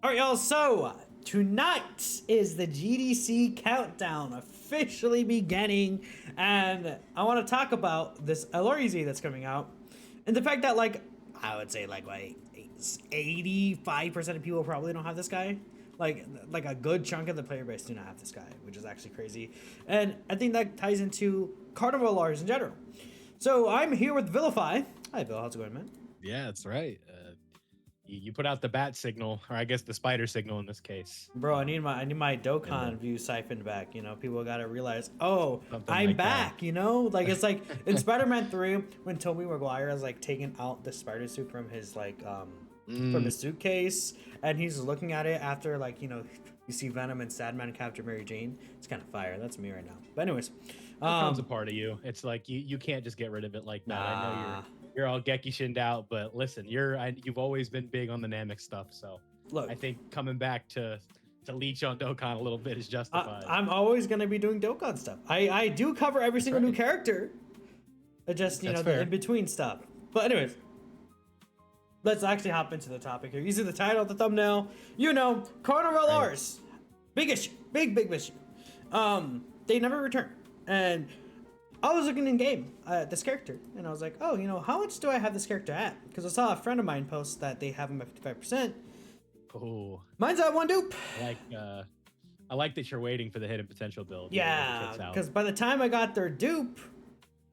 All right, y'all. So tonight is the GDC countdown officially beginning, and I want to talk about this LREZ that's coming out, and the fact that I would say 85% of people probably don't have this guy. Like a good chunk of the player base do not have this guy, which is actually crazy, and I think that ties into Carnival LRs in general. So I'm here with Vilify. Hi, Bill. How's it going, man? Yeah, that's right. You put out the bat signal, or I guess the spider signal in this case. Bro, I need my Dokkan view siphoned back. You know, people gotta realize, oh, I'm back. You know, like it's like in Spider-Man 3 when Tobey Maguire is like taking out the spider suit from his from his suitcase, and he's looking at it after you see Venom and Sadman capture Mary Jane. It's kind of fire. That's me right now. But anyways, it becomes a part of you. It's like you can't just get rid of it like that. I know you're all Geki shinned out, but listen, you've always been big on the Namek stuff, so look, I think coming back to leech on Dokkan a little bit is justified. I'm always gonna be doing Dokkan stuff. I do cover every single new character, just the in between stuff. But anyways, let's actually hop into the topic here. You see the title, the thumbnail. Carnival Rs, big issue, big issue. They never return, and I was looking in game at this character, and I was like, oh, how much do I have this character at? Because I saw a friend of mine post that they have him at 55%. Oh, mine's at one dupe. I like that you're waiting for the hidden potential build. Yeah, because by the time I got their dupe,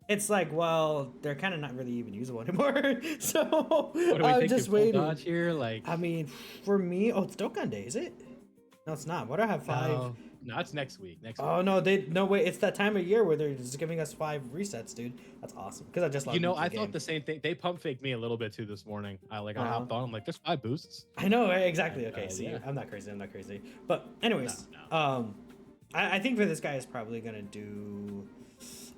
it's like, well, they're kind of not really even usable anymore. So I'm just waiting. Dodge here? I mean, for me, it's Dokkan Day, is it? No, it's not. What do I have 5? No, it's next week. Oh no, no way. It's that time of year where they're just giving us 5 resets, dude. That's awesome. Because I just I thought the same thing. They pump faked me a little bit too this morning. I hopped on. I'm like, there's 5 boosts. I know exactly. Okay, see, yeah. I'm not crazy. But anyways, no. I think for this guy is probably gonna do.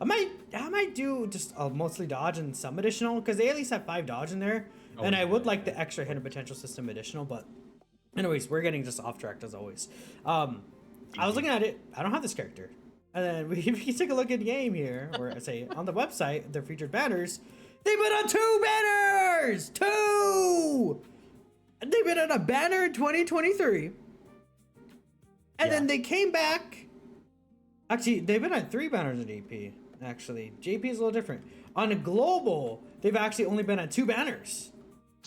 I might do just mostly dodge and some additional because they at least have 5 dodge in there, and I would like the extra hidden potential system additional. But anyways, we're getting just off track as always. I was looking at it. I don't have this character. And then if you take a look at the game here, or I say on the website, their featured banners, they've been on 2 banners! 2! They've been on a banner in 2023. And then they came back. Actually, they've been on 3 banners in AP, actually. JP is a little different. On a global, they've actually only been on 2 banners.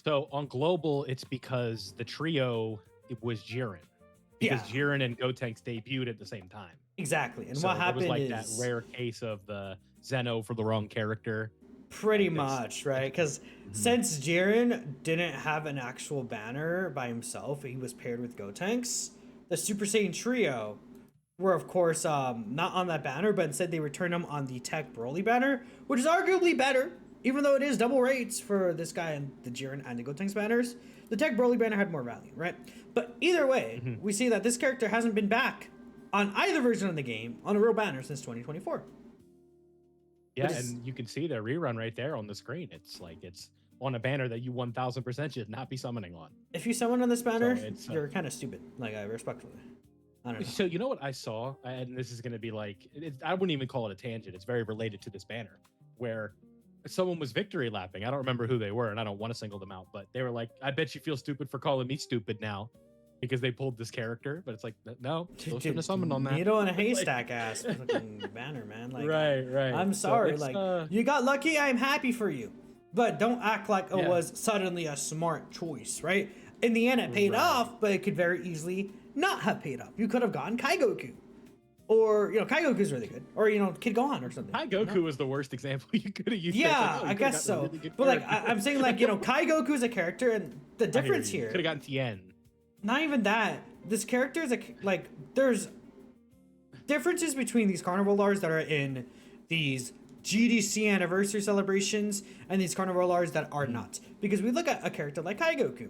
So on global, it's because the trio, it was Jiren. Because Jiren and Gotenks debuted at the same time. Exactly. And so what happened is that rare case of the Zeno for the wrong character. Pretty much, right? Because since Jiren didn't have an actual banner by himself, he was paired with Gotenks, the Super Saiyan trio were, of course, not on that banner, but instead they returned them on the Tech Broly banner, which is arguably better, even though it is double rates for this guy and the Jiren and the Gotenks banners. The Tech Broly banner had more value, right? But either way, we see that this character hasn't been back on either version of the game on a real banner since 2024. Yeah, and you can see the rerun right there on the screen. It's on a banner that you 1000% should not be summoning on. If you summon on this banner, you're kind of stupid, respectfully. I don't know. So you know what I saw? And this is going to be I wouldn't even call it a tangent. It's very related to this banner, where someone was victory lapping. I don't remember who they were, and I don't want to single them out, but they were like, I bet you feel stupid for calling me stupid now because they pulled this character. But it's like, no, still shouldn't have summoned on that. Needle in a haystack ass fucking banner, man. Right. I'm sorry. You got lucky. I'm happy for you. But don't act like it was suddenly a smart choice, right? In the end, it paid off, but it could very easily not have paid off. You could have gotten Kaigoku. Or, Kaigoku's really good. Or, Kid Gohan or something. Kaigoku was the worst example you could have used. Yeah, I guess so. Really but, I'm saying, Kaigoku's a character, and the difference here... Could have gotten Tien. Not even that. This character is, there's differences between these Carnival Rs that are in these GDC anniversary celebrations and these Carnival Rs that are not. Because we look at a character like Kaigoku.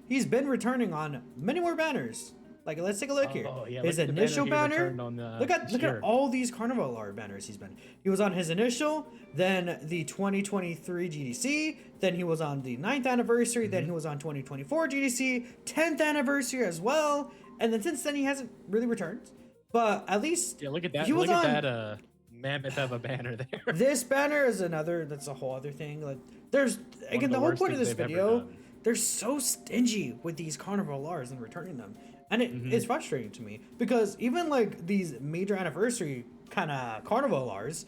He's been returning on many more banners. Let's take a look here. Yeah, his initial banner. Look at all these Carnival R banners he's been. He was on his initial, then the 2023 GDC, then he was on the 9th anniversary, then he was on 2024 GDC, 10th anniversary as well, and then since then he hasn't really returned. But at least look at that. Look at that mammoth of a banner there. This banner is that's a whole other thing. There's again the whole point of this video they're so stingy with these Carnival LRs and returning them. And it's frustrating to me because even like these major anniversary kind of Carnival LRs,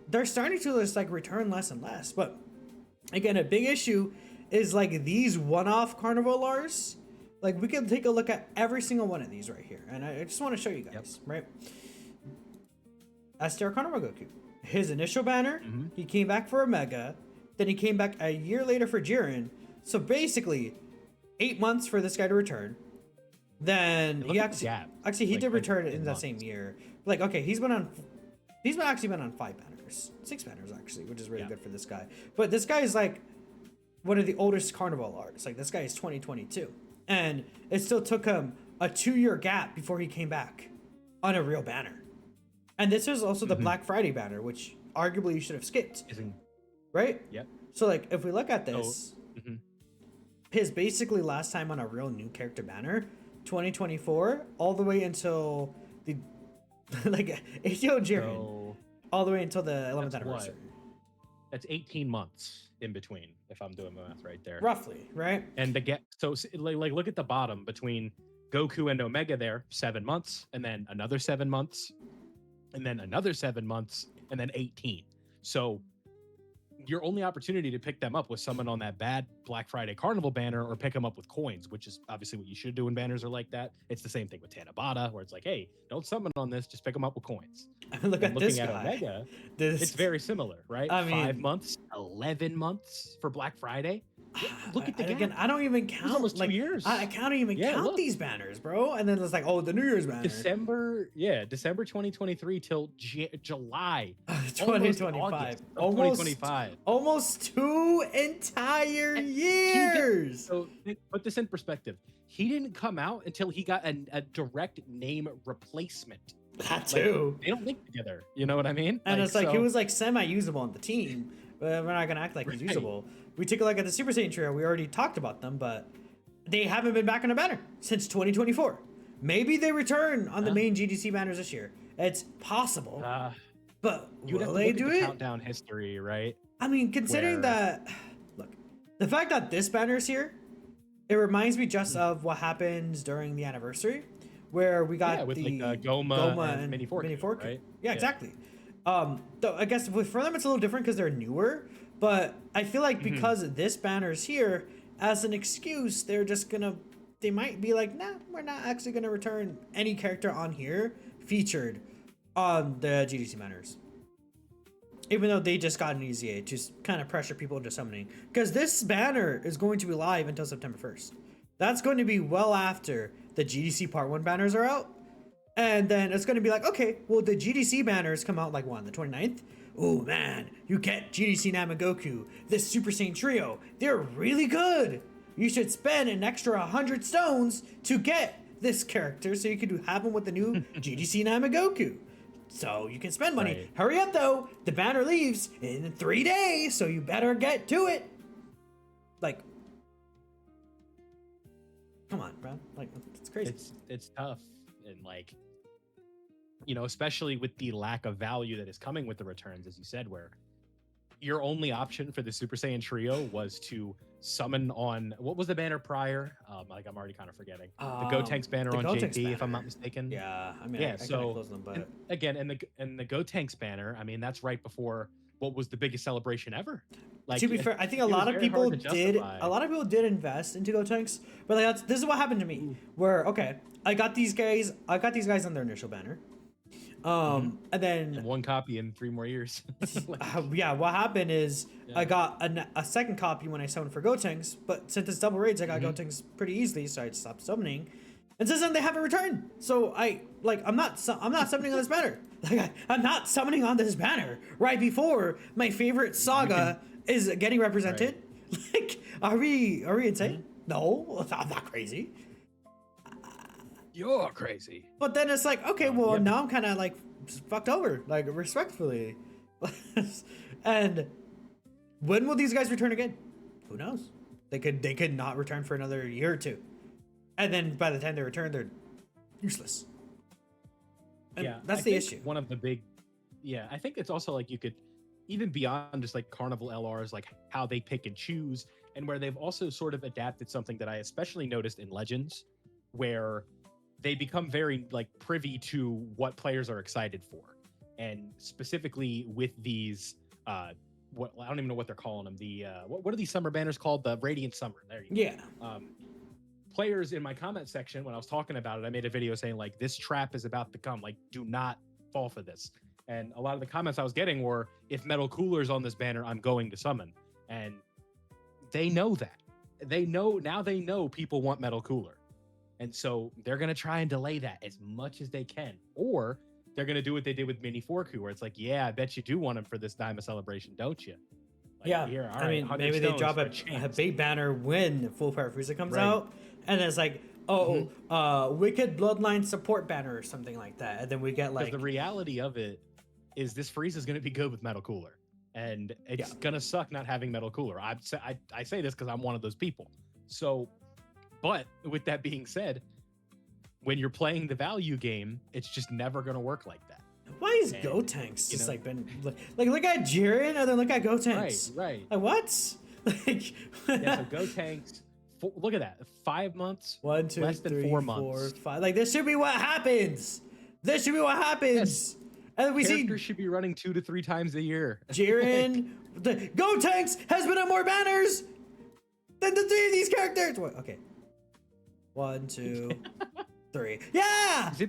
they're starting to just like return less and less. But again, a big issue is like these one-off Carnival LRs. Like we can take a look at every single one of these right here. And I just want to show you guys, right? STR Carnival Goku. His initial banner, he came back for a Mega, then he came back a year later for Jiren. So basically, 8 months for this guy to return. Then he actually he did return in that same year. Like, okay, he's actually been on 5 banners, 6 banners actually, which is really good for this guy. But this guy is like one of the oldest Carnival artists. Like this guy is 2022, and it still took him a 2-year gap before he came back on a real banner. And this is also the Black Friday banner, which arguably you should have skipped, right? Yep. So like if we look at this, his basically last time on a real new character banner, 2024, all the way until the like AO Jiren, all the way until the 11th anniversary. That's 18 months in between, if I'm doing the math right there. Roughly, right? And so like look at the bottom between Goku and Omega there, 7 months, and then another 7 months, and then another 7 months, and then 18. So your only opportunity to pick them up was someone on that bad Black Friday Carnival banner, or pick them up with coins, which is obviously what you should do when banners are like that. It's the same thing with Tanabata, where it's like, hey, don't summon on this, just pick them up with coins. Look at this guy. Omega, it's very similar, right? I mean, 5 months, 11 months for Black Friday. Look at the gap. Again, I don't even count. Almost 2 years. I can't even count these banners, bro. And then it's like, oh, the New Year's banner. December 2023 till July 2025. Almost 2 entire years. So put this in perspective. He didn't come out until he got a direct name replacement. That too. They don't link together. You know what I mean? And it's like he was like semi-usable on the team, but we're not gonna act like he's usable. We take a look at the Super Saiyan trio. We already talked about them, but they haven't been back on a banner since 2024. Maybe they return on the main GDC banners this year. It's possible, but will they do it? Countdown history, right? I mean, considering that, look, the fact that this banner is here, it reminds me just of what happens during the anniversary, where we got with the like Goma and Mini Fork, right? Yeah, exactly. Though I guess for them it's a little different because they're newer, but I feel like because this banner's here, as an excuse, they might be like, nah, we're not actually gonna return any character on here featured on the GDC banners. Even though they just got an EZA to kind of pressure people into summoning. Because this banner is going to be live until September 1st. That's going to be well after the GDC Part 1 banners are out. And then it's going to be like, okay, well, the GDC banners come out like on the 29th. Oh, man, you get GDC Namagoku, this Super Saiyan Trio. They're really good. You should spend an extra 100 stones to get this character so you could have him with the new GDC Namagoku. So you can spend money. Right. Hurry up, though. The banner leaves in 3 days, so you better get to it. Like, come on, bro. Like, it's crazy. It's tough. And, like, you know, especially with the lack of value that is coming with the returns, as you said, where your only option for the Super Saiyan Trio was to summon on, what was the banner prior? Like, I'm already kind of forgetting. The Gotenks banner on JD, if I'm not mistaken. Yeah, I mean, I so close them, but and the Gotenks banner, I mean, that's right before what was the biggest celebration ever. Like, to be fair, I think a lot of people did invest into Gotenks, but like this is what happened to me. Where I got these guys on their initial banner. And then one copy in 3 more years. What happened is I got a second copy when I summoned for Gotenks, but since it's double raids, I got Gotenks pretty easily, so I stopped summoning. And since then they haven't returned, so I'm not summoning on this banner. Like I'm not summoning on this banner right before my favorite saga is getting represented. Right. Like, are we insane? No, I'm not crazy. You're crazy. But then it's like, okay, well, now I'm kind of like fucked over, like respectfully. And when will these guys return again? Who knows? They could not return for another year or 2. And then by the time they return, they're useless. And that's the issue. One of the big, I think it's also like you could, even beyond just like Carnival LRs, like how they pick and choose and where they've also sort of adapted something that I especially noticed in Legends, where they become very like privy to what players are excited for, and specifically with these what I don't even know what they're calling them. The what are these summer banners called? The Radiant Summer. There you go. Yeah. Players in my comment section when I was talking about it, I made a video saying like this trap is about to come. Like, do not fall for this. And a lot of the comments I was getting were, if Metal Cooler's on this banner, I'm going to summon. And they know that. They know people want Metal Cooler. And so they're going to try and delay that as much as they can. Or they're going to do what they did with Mini Forku, where it's like, yeah, I bet you do want him for this Diamond Celebration, don't you? Like, yeah. Here, I mean, maybe they drop a bait banner when Full Power Frieza comes out. And it's like, Wicked Bloodline support banner or something like that. And then we get like... the reality of it is this Frieza is going to be good with Metal Cooler. And it's going to suck not having Metal Cooler. I say this because I'm one of those people. So, but with that being said, when you're playing the value game, it's just never going to work like that. Why is Gotenks just like been... Like, look at Jiren and then look at Gotenks. Right. Like, what? Like... yeah, so Gotenks... Look at that. 5 months. 1, 2, less than 3, 4 months. 4, 5. Like, this should be what happens. This should be what happens. Yes. And we Characters should be running 2 to 3 times a year. Jiren, the Gotenks has been on more banners than the 3 of these characters. What? Okay. 1, 2, 3. Yeah. Is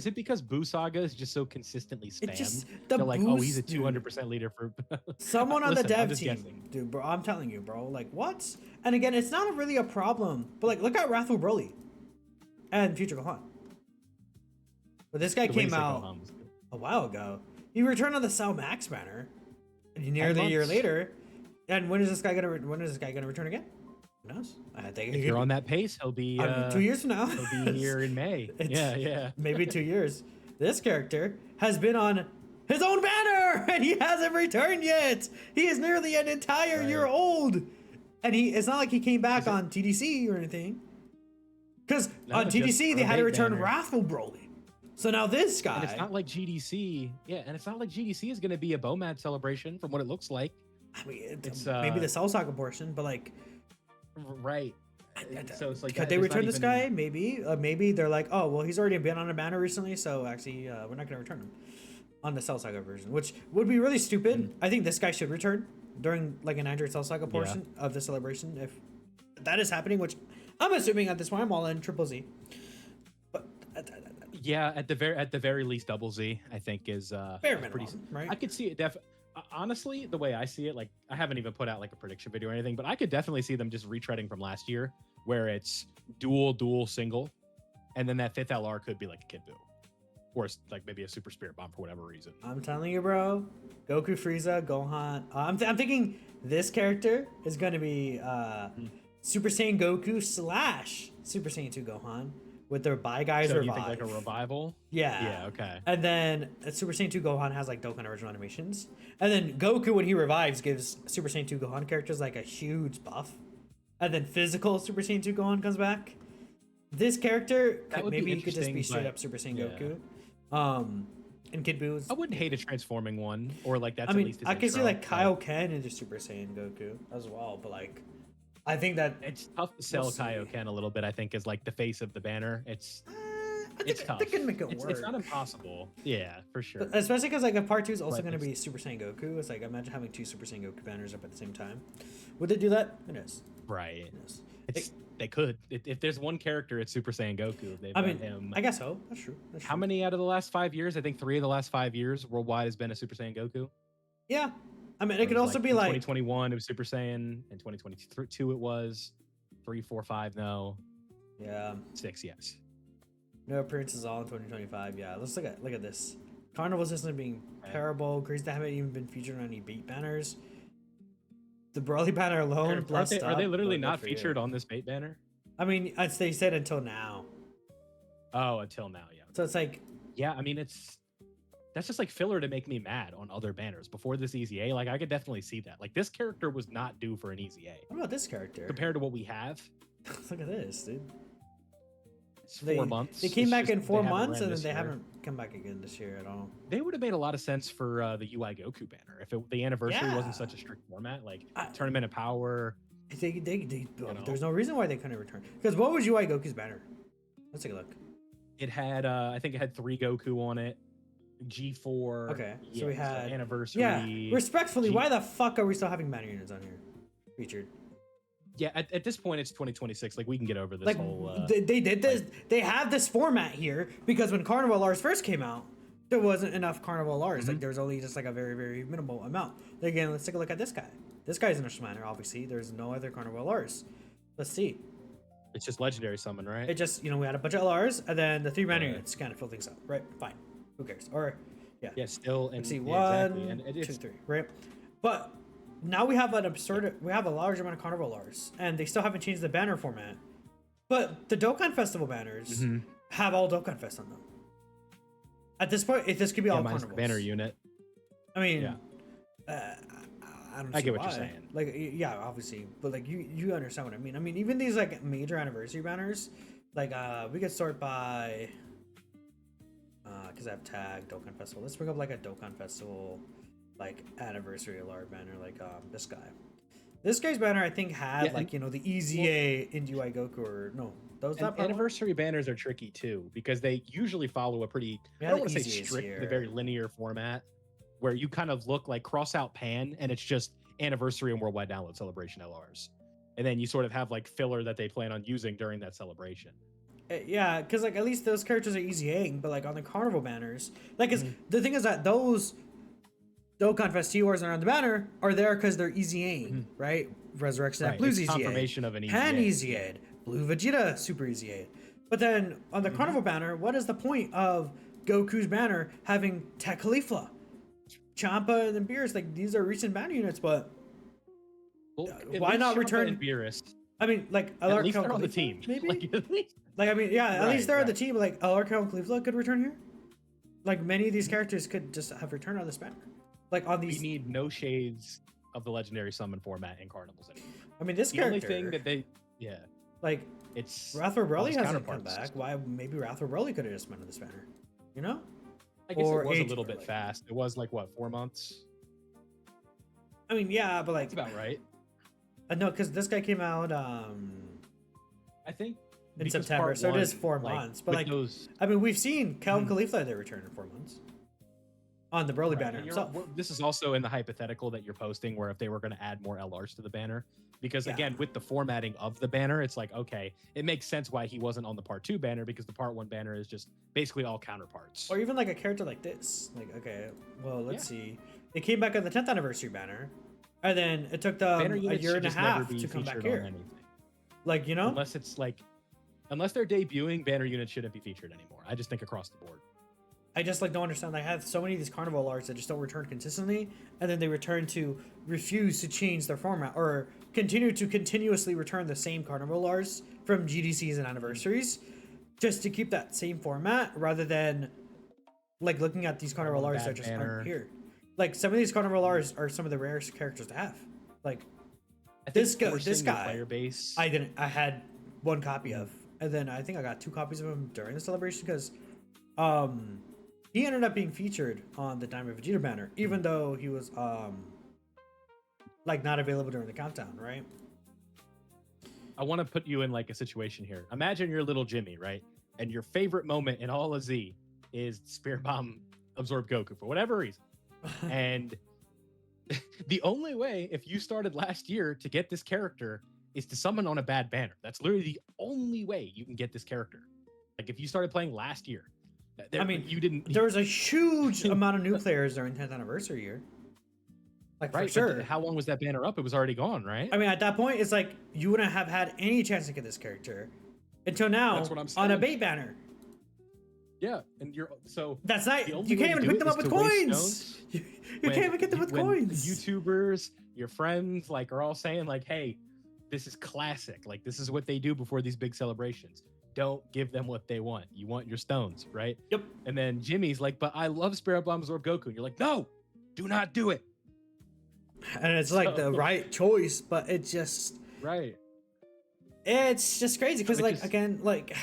it because Boo Saga is just so consistently spammed? It's just they're like, oh, he's a 200% leader for someone on the dev team. Dude, bro, I'm telling you, bro. Like, what? And again, it's not really a problem. But like, look at Wrathful Broly and Future Gohan. But this guy came out a while ago. He returned on the Cell Max banner nearly a year later. And when is this guy gonna return again? Who knows? I think if you're on that pace, he'll be 2 years from now. He'll be here in May. Yeah. Maybe 2 years. This character has been on his own banner and he hasn't returned yet. He is nearly an entire year old. And it's not like he came back on TDC or anything. Because on TDC they had to return Wrathful Broly. So now this guy. And it's not like GDC. Yeah, and it's not like GDC is going to be a Bomad celebration from what it looks like. I mean, it's maybe the Cell Saga portion, but like. Right. So it's like. Could they return this guy? Maybe. Maybe they're like, oh, well, he's already been on a banner recently, so actually, we're not going to return him on the Cell Saga version, which would be really stupid. I think this guy should return during like an Android Cell Saga portion of the celebration. If that is happening, which I'm assuming at this point, I'm all in Triple Z. But yeah, at the very least, Double Z I think is bare minimum, right? I could see it honestly, the way I see it, like I haven't even put out like a prediction video or anything, but I could definitely see them just retreading from last year, where it's dual, single, and then that 5th LR could be like a Kid Buu, or like maybe a Super Spirit Bomb for whatever reason. I'm telling you, bro. Goku, Frieza, Gohan. I'm thinking this character is going to be Super Saiyan Goku / Super Saiyan 2 Gohan with their Bye Guys Revive. You think like a revival? Yeah. Yeah, okay. And then Super Saiyan 2 Gohan has like Dokkan original animations. And then Goku, when he revives, gives Super Saiyan 2 Gohan characters like a huge buff. And then physical Super Saiyan 2 Gohan comes back. This character, maybe he could just be straight up Super Saiyan Goku. And Kid Buu. I wouldn't hate a transforming one, or like that's at least his I could see like Kaioken into Super Saiyan Goku as well, but like I think that it's tough to sell Kaioken a little bit. I think is like the face of the banner. It's tough. They can make it work. It's not impossible. Yeah, for sure. But especially because like if part 2 is also going to be Super Saiyan Goku, it's like imagine having 2 Super Saiyan Goku banners up at the same time. Would they do that? Who knows? Right. They could. If there's one character, it's Super Saiyan Goku. Him. I guess so. That's true. How many out of the last 5 years? I think 3 of the last 5 years worldwide has been a Super Saiyan Goku. Yeah. I mean, it could also be like 2021 it was Super Saiyan, in 2022 it was 3, 4, 5 no. Yeah. 6 yes. No appearances all in 2025. Yeah. Let's look at this. Carnival system being terrible. Crazy that haven't even been featured on any bait banners. The Broly banner alone. Are they literally not featured on this bait banner? I mean, as they said until now. Oh, until now, yeah. So it's like, yeah, I mean, that's just like filler to make me mad on other banners before this EZA. Like, I could definitely see that. Like, this character was not due for an EZA. What about this character? Compared to what we have. Look at this, dude. It's 4 months. They came back in 4 months, and then they haven't come back again this year at all. They would have made a lot of sense for the UI Goku banner if the anniversary wasn't such a strict format, like Tournament of Power, There's no reason why they couldn't return. Because what was UI Goku's banner? Let's take a look. It had, I think it had 3 Goku on it. G4. Okay, so we had anniversary. Yeah, respectfully, why the fuck are we still having banner units on here featured? Yeah, at this point it's 2026. Like we can get over this like, whole. They did this. They have this format here because when Carnival Lars first came out, there wasn't enough Carnival Lars. Like there was only just like a very very minimal amount. Again, let's take a look at this guy. This guy's an English banner. Obviously, there's no other Carnival Lars. Let's see. It's just legendary summon, right? It just we had a bunch of Lars and then the 3 banner units kind of fill things out. Right, fine. Who cares? Or yeah. Yeah, still. And see, yeah, 1, exactly. 2, 3. Right, but. Now we have an absurd. We have a large amount of Carnival Lars, and they still haven't changed the banner format. But the Dokkan Festival banners have all Dokkan Fest on them. At this point, this could be all Carnivals. Banner unit. I mean, I get what you're saying. Like, yeah, obviously, but like you understand what I mean. I mean, even these like major anniversary banners, like we could sort by, because I have tag Dokkan Festival. Let's bring up like a Dokkan Festival. Like anniversary alarm banner, like this guy. This guy's banner I think had like the easy A in UI Goku or no. Those anniversary banners are tricky too because they usually follow a pretty I don't want to say strict, the very linear format where you kind of look like cross out pan and it's just anniversary and worldwide download celebration LRs, and then you sort of have like filler that they plan on using during that celebration. Yeah, because like at least those characters are easy A, but like on the Carnival banners, like the thing is that those Dokkan Fest T-Wars are on the banner are there because they're easy aid, right? Resurrection at Blue's easy confirmation of an easy Pan aid. easy aid. Blue Vegeta super easy aid. But then on the Carnival banner, what is the point of Goku's banner having Tech Caulifla, Champa, and Beerus? Like these are recent banner units, but why not return Beerus? I mean, like at least they're on the team, maybe. Like I mean, yeah, at least they're on the team. Like Alarko and Caulifla could return here. Like many of these characters could just have returned on this banner. Like on these, we need no shades of the legendary summon format in Carnivals anymore. I mean, this character. The only thing that they, like it's Wrathful Broly hasn't come back. Why? Maybe Wrathful Broly could have just been on this banner. You know? I guess it was a little bit fast. It was like what 4 months. I mean, yeah, but like that's about right. No, because this guy came out. I think in September, so it is 4 months. But like, I mean, we've seen Cal and Caulifla they return in 4 months. On the Broly banner himself. This is also in the hypothetical that you're posting where if they were going to add more LRs to the banner, because again, with the formatting of the banner, it's like, okay, it makes sense why he wasn't on the part 2 banner because the part 1 banner is just basically all counterparts. Or even like a character like this. Like, okay, well, let's see. They came back on the 10th anniversary banner, and then it took them a year and a half to come back here. Like, Unless it's like, unless they're debuting, banner units shouldn't be featured anymore. I just think across the board. I just like don't understand. I have so many of these Carnival arts that just don't return consistently, and then they return to refuse to change their format or continue to continuously return the same Carnival arts from GDCs and anniversaries, just to keep that same format rather than like looking at these Carnival arts that just aren't here. Like some of these Carnival arts are some of the rarest characters to have. Like this guy, player base. I had 1 copy of, and then I think I got 2 copies of him during the celebration because, he ended up being featured on the Diamond Vegeta banner, even though he was like not available during the countdown, right? I want to put you in like a situation here. Imagine you're little Jimmy, right? And your favorite moment in all of Z is Spirit Bomb absorb Goku for whatever reason. And the only way, if you started last year to get this character, is to summon on a bad banner. That's literally the only way you can get this character. Like if you started playing last year. I mean, you didn't. There was a huge amount of new players during 10th anniversary year. Like for sure. How long was that banner up? It was already gone, right? I mean, at that point, it's like you wouldn't have had any chance to get this character until now. That's what I'm saying. On a bait banner. Yeah, and you're so. That's not. You can't even pick them up with coins. You can't even get them with coins. YouTubers, your friends, like are all saying like, "Hey, this is classic. Like this is what they do before these big celebrations." Don't give them what they want. You want your stones, right? Yep. And then Jimmy's like, but I love Spirit Bomb Absorb Goku. And you're like, no, do not do it. And it's like the right choice, but it's just it's just crazy because again, like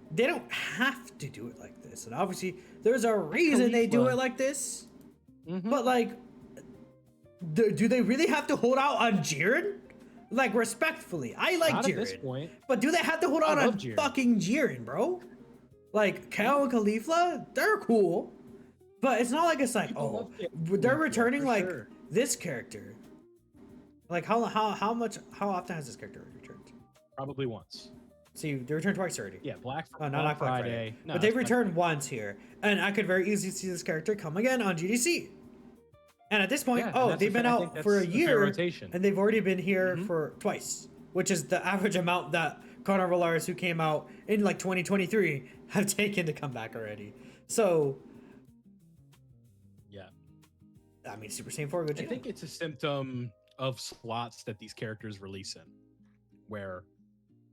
they don't have to do it like this. And obviously there's a reason they do it like this. But like do they really have to hold out on Jiren? Like, respectfully, I like Not at this Jiren. point. But do they have to hold I on love on Jiren. fucking Jiren, bro? Like, Cal and Caulifla, they're cool. But it's not like it's like, People oh, love Cal and they're Caulifla, returning for like sure. this character. Like, how often has this character returned? Probably once. See, they returned twice already. Yeah, Black Oh, no, Black not Black Friday. Friday. No, But they've it's Black returned once here. And I could very easily see this character come again on GDC. And at this point, Yeah, oh, that's they've been I think out for a that's fair year, rotation. and they've already been here for twice, which is the average amount that Carnivalers who came out in like 2023 have taken to come back already. So, Yeah. I mean, Super Saiyan 4, good I job. think it's a symptom of slots that these characters release in, where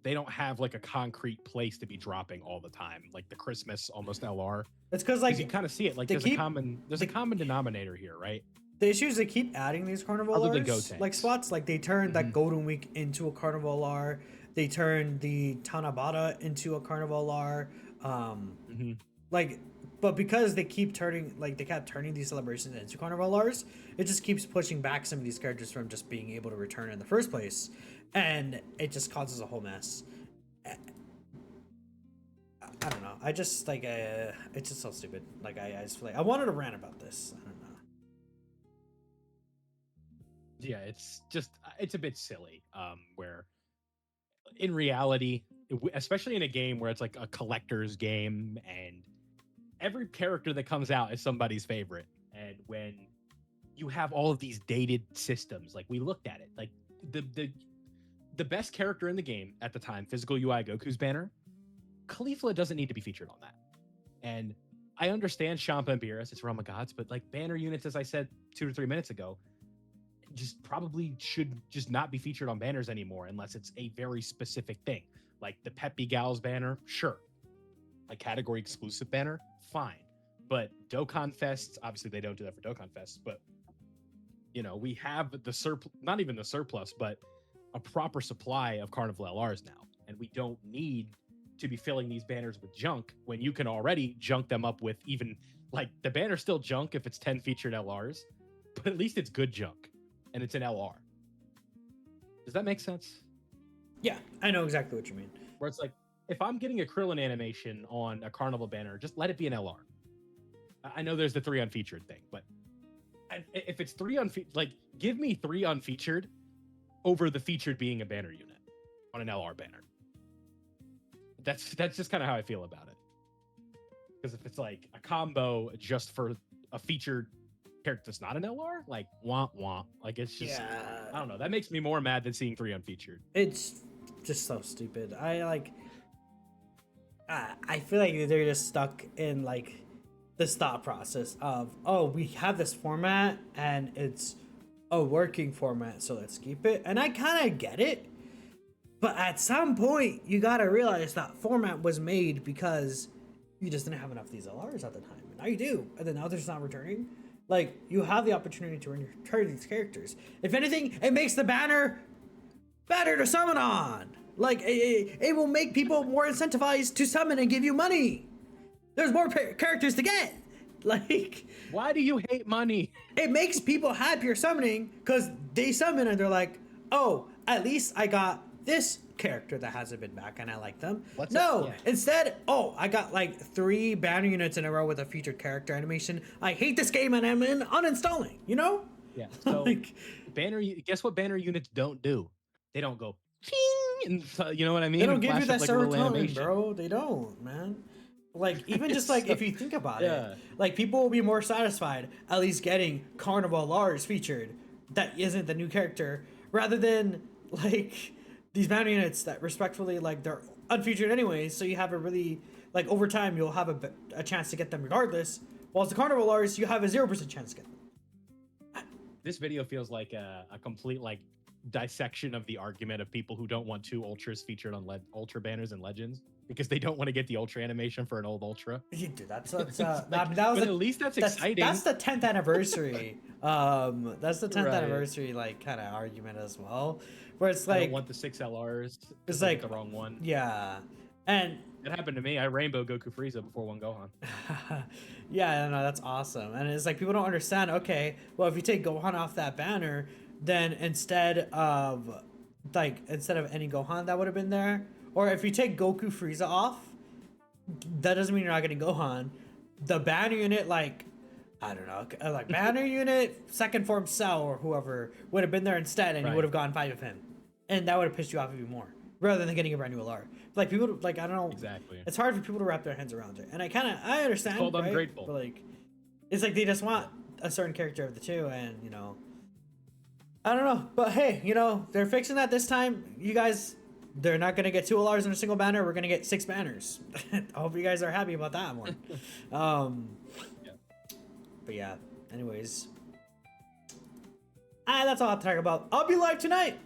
they don't have like a concrete place to be dropping all the time, like the Christmas almost LR. It's because Like like you kind of see it, like they there's a common denominator here, right? the issue is they keep adding these Other than Carnivalers Gotenks. like spots. Like they turned that Golden Week into a Carnivalar. They turned the Tanabata into a Carnivalar. Like, but because they keep turning, like they kept turning these celebrations into Carnivalars, it just keeps pushing back some of these characters from just being able to return in the first place, and it just causes a whole mess. I don't know. I just like it's just so stupid. Like I just feel like I wanted to rant about this. I don't know. Yeah, it's a bit silly. Where in reality, especially in a game where it's like a collector's game and every character that comes out is somebody's favorite, and when you have all of these dated systems, like we looked at it, like the best character in the game at the time, physical UI Goku's banner, Caulifla doesn't need to be featured on that. And I understand Champa and Beerus, it's Realm of Gods, but like banner units, as I said 2 to 3 minutes ago, just probably should just not be featured on banners anymore unless it's a very specific thing. Like the Peppy Gals banner, sure. A category exclusive banner, fine. But Dokkan Fests, obviously they don't do that for Dokkan Fests, but you know, we have the surplus, not even the surplus, but a proper supply of Carnival LRs now. And we don't need to be filling these banners with junk when you can already junk them up with even, like, the banner's still junk if it's 10 featured LRs, but at least it's good junk and it's an LR. Does that make sense? Yeah, I know exactly what you mean. Where it's like, if I'm getting a Krillin animation on a Carnival banner, just let it be an LR. I know there's the 3 unfeatured thing, but if it's 3 unfeatured, like, give me 3 unfeatured over the featured being a banner unit on an LR banner. That's just kind of how I feel about it. Because if it's like a combo just for a featured character that's not an LR, like wah. Like it's just, Yeah. I don't know. That makes me more mad than seeing 3 unfeatured. It's just so stupid. I feel like they're just stuck in like this thought process of, oh, we have this format and it's a working format, so let's keep it. And I kind of get it, but at some point you gotta realize that format was made because you just didn't have enough of these LRs at the time, and now you do, and then now they're just not returning. Like, you have the opportunity to return these characters. If anything, it makes the banner better to summon on. Like, it will make people more incentivized to summon and give you money. There's more characters to get. Like, why do you hate money? It makes people happier summoning because they summon and they're like, oh, at least I got this character that hasn't been back and I like them. Instead, oh, I got like 3 banner units in a row with a featured character animation. I hate this game and I'm uninstalling, you know? Yeah. So like, guess what banner units don't do? They don't go ching, and you know what I mean? They don't give you that like serotonin, bro. They don't, man. Like, even just like if you think about it, like people will be more satisfied at least getting Carnival Lars featured that isn't the new character rather than like these banner units that respectfully, like, they're unfeatured anyways, so you have a really, like, over time you'll have a chance to get them regardless, whilst the Carnival Lars you have a 0% chance to get them. This video feels like a complete like dissection of the argument of people who don't want 2 ultras featured on Ultra banners and Legends because they don't want to get the Ultra animation for an old Ultra. Dude, that's like, at least that's exciting. That's the 10th anniversary. That's the 10th anniversary, like, kind of argument as well, where it's like, I don't want the 6 LRs. It's like the wrong one. Yeah, and it happened to me. I rainbow Goku Frieza before one Gohan. Yeah, no, that's awesome. And it's like people don't understand. Okay, well, if you take Gohan off that banner, then instead of like instead of any Gohan that would have been there, or if you take Goku Frieza off, that doesn't mean you're not getting Gohan. The banner unit, like I don't know, like banner unit, second form Cell or whoever would have been there instead, and you would have gotten 5 of him, and that would have pissed you off even more, rather than getting a brand new LR. Like people, like I don't know, exactly. It's hard for people to wrap their heads around it, and I understand. It's called right? ungrateful. But like, it's like they just want a certain character of the two, and you know, I don't know. But hey, you know, they're fixing that this time. You guys. They're not gonna get 2 LRs in a single banner. We're gonna get 6 banners. I hope you guys are happy about that one. Yeah. But yeah. Anyways, that's all I have to talk about. I'll be live tonight.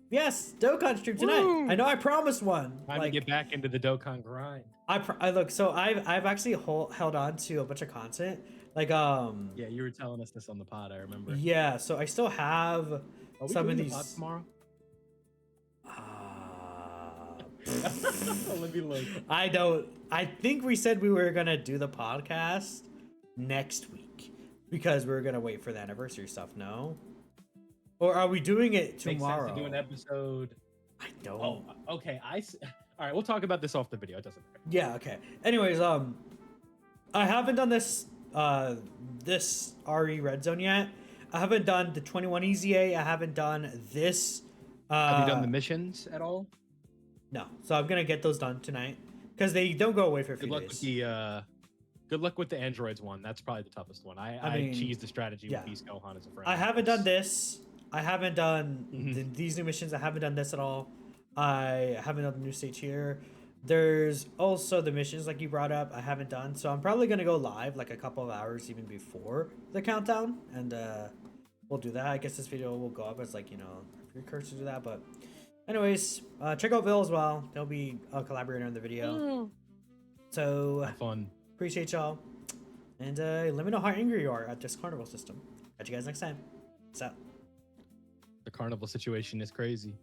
Yes, Dokkan stream tonight. Woo! I know I promised one. Time to get back into the Dokkan grind. I look. So I've actually held on to a bunch of content. Like Yeah, you were telling us this on the pod. I remember. Yeah. So I still have some of these. The pod tomorrow? Let me look. I think we said we were gonna do the podcast next week because we were gonna wait for the anniversary stuff. No, or are we doing it tomorrow? Makes sense to do an episode. I don't. Oh, okay. All right. We'll talk about this off the video. It doesn't matter. Yeah. Okay. Anyways, I haven't done this this RE Red Zone yet. I haven't done the 21 EZA. I haven't done this. Have you done the missions at all? No, so I'm gonna get those done tonight because they don't go away for a few days. Good luck with the androids one. That's probably the toughest one. I mean, cheesed the strategy with Beast Gohan as a friend. I haven't done this. I haven't done these new missions. I haven't done this at all. I haven't done the new stage here. There's also the missions like you brought up. I haven't done, so I'm probably gonna go live like a couple of hours even before the countdown, and we'll do that. I guess this video will go up as like precursor to that, but. Anyways, check out Bill as well. They'll be a collaborator in the video. So have fun. Appreciate y'all. And let me know how angry you are at this Carnival system. Catch you guys next time. Peace out. The Carnival situation is crazy.